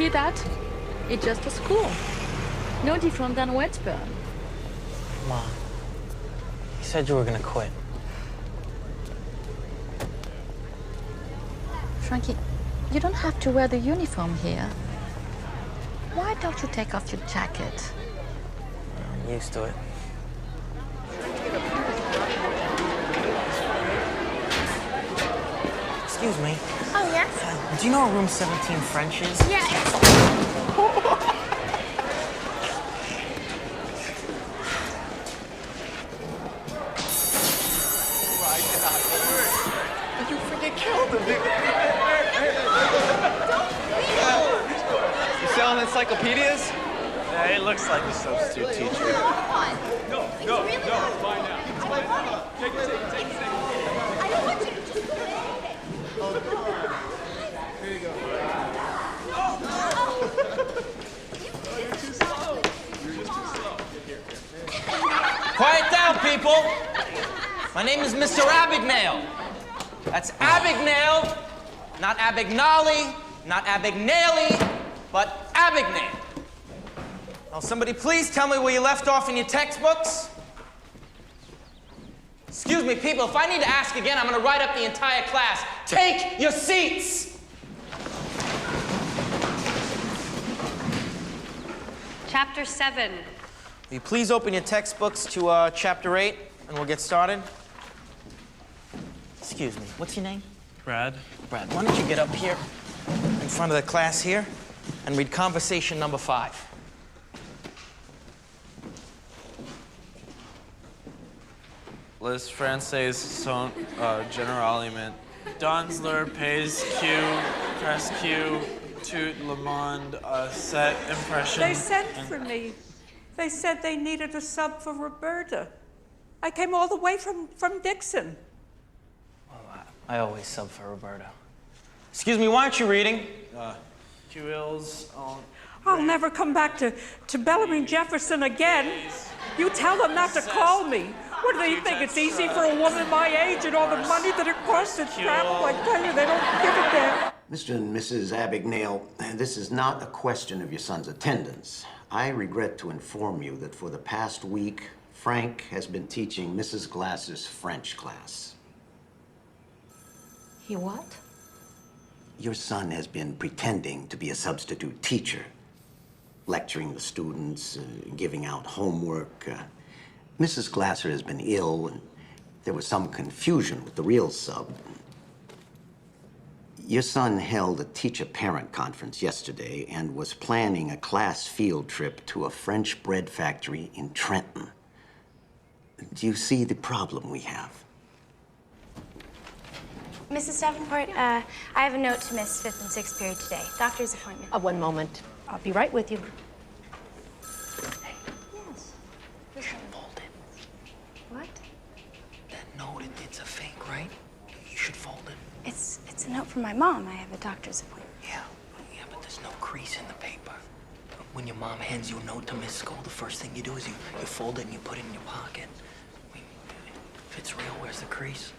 see that? It's just a school. No different than Westburn. Mom, you said you were gonna quit. Frankie, you don't have to wear the uniform here. Why don't you take off your jacket? I'm used to it. Excuse me. Oh, yes? Do you know where room 17 French is? Yeah, You freaking killed him, dude. You selling encyclopedias? Yeah, he looks like a substitute teacher. No, find out. Take it. I don't want you to keep doing anything. Here you go. You're too slow. You're just too slow. Here. Quiet down, people. My name is Mr. Abagnale. That's Abagnale, not Abagnale, not Abagnale, but Abagnale. Now, somebody please tell me where you left off in your textbooks. Excuse me, people, if I need to ask again, I'm going to write up the entire class. Take your seats. Chapter 7. Will you please open your textbooks to Chapter 8, and we'll get started? Excuse me, what's your name? Brad. Brad, why don't you get up here in front of the class here and read conversation number 5. Les Français sont généralement dans leur pays que presque tout le monde cette impression. They sent for me. They said they needed a sub for Roberta. I came all the way from Dixon. Well, I always sub for Roberta. Excuse me, why aren't you reading? I'll never come back to Bellarmine Jefferson again. You tell them not to call me. What do they think? It's easy for a woman my age and all the money that it costs to travel? I tell you, they don't give a damn. Mr. and Mrs. Abagnale, this is not a question of your son's attendance. I regret to inform you that for the past week, Frank has been teaching Mrs. Glass's French class. He what? Your son has been pretending to be a substitute teacher, lecturing the students, giving out homework. Mrs. Glasser has been ill, and there was some confusion with the real sub. Your son held a teacher-parent conference yesterday and was planning a class field trip to a French bread factory in Trenton. Do you see the problem we have? Mrs. Davenport, I have a note to miss 5th and 6th period today. Doctor's appointment. One moment. I'll be right with you. Yes. You should fold it. What? That note, it's a fake, right? You should fold it. It's a note from my mom. I have a doctor's appointment. Yeah, but there's no crease in the paper. When your mom hands you a note to Miss School, the first thing you do is you fold it and you put it in your pocket. I mean, if it's real, where's the crease?